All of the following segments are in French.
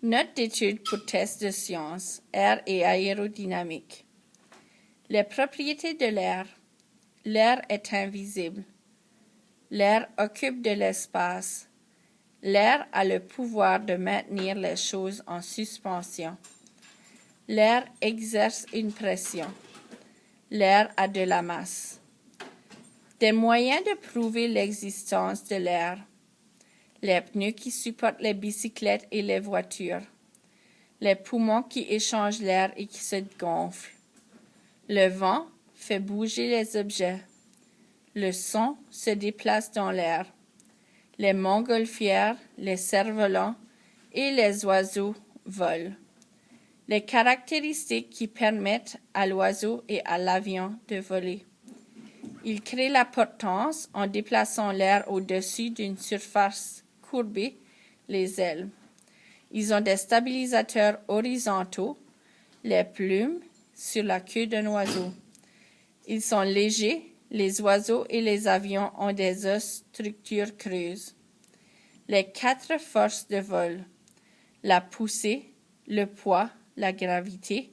Note d'étude pour test de sciences, air et aérodynamique. Les propriétés de l'air. L'air est invisible. L'air occupe de l'espace. L'air a le pouvoir de maintenir les choses en suspension. L'air exerce une pression. L'air a de la masse. Des moyens de prouver l'existence de l'air. Les pneus qui supportent les bicyclettes et les voitures. Les poumons qui échangent l'air et qui se gonflent. Le vent fait bouger les objets. Le son se déplace dans l'air. Les montgolfières, les cerfs-volants et les oiseaux volent. Les caractéristiques qui permettent à l'oiseau et à l'avion de voler. Ils créent la portance en déplaçant l'air au-dessus d'une surface courbée, les ailes. Ils ont des stabilisateurs horizontaux, les plumes sur la queue d'un oiseau. Ils sont légers, les oiseaux et les avions ont des structures creuses. Les 4 forces de vol, la poussée, le poids, la gravité,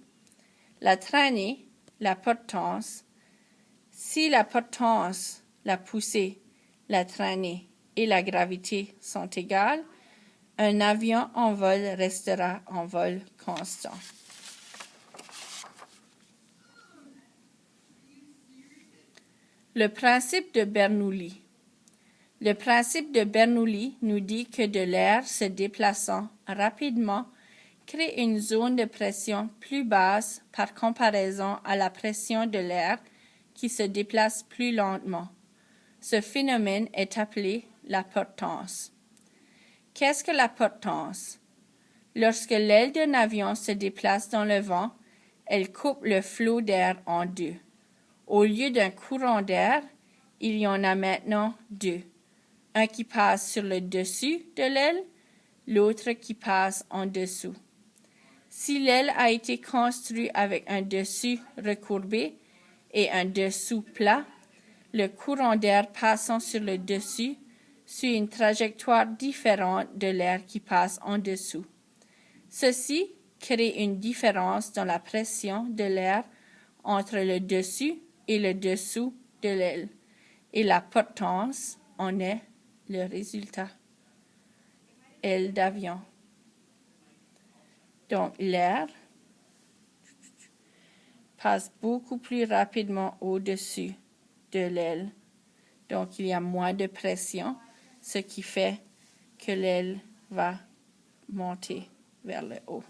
la traînée, la portance. Si la portance, la poussée, la traînée et la gravité sont égales, un avion en vol restera en vol constant. Le principe de Bernoulli. Le principe de Bernoulli nous dit que de l'air se déplaçant rapidement crée une zone de pression plus basse par comparaison à la pression de l'air qui se déplace plus lentement. Ce phénomène est appelé la portance. Qu'est-ce que la portance? Lorsque l'aile d'un avion se déplace dans le vent, elle coupe le flot d'air en deux. Au lieu d'un courant d'air, il y en a maintenant 2. Un qui passe sur le dessus de l'aile, l'autre qui passe en dessous. Si l'aile a été construite avec un dessus recourbé et un dessous plat, le courant d'air passant sur le dessus suit une trajectoire différente de l'air qui passe en dessous. Ceci crée une différence dans la pression de l'air entre le dessus et le dessous de l'aile, et la portance en est le résultat. Aile d'avion. Donc, l'air passe beaucoup plus rapidement au-dessus de l'aile. Donc, il y a moins de pression, ce qui fait que l'aile va monter vers le haut.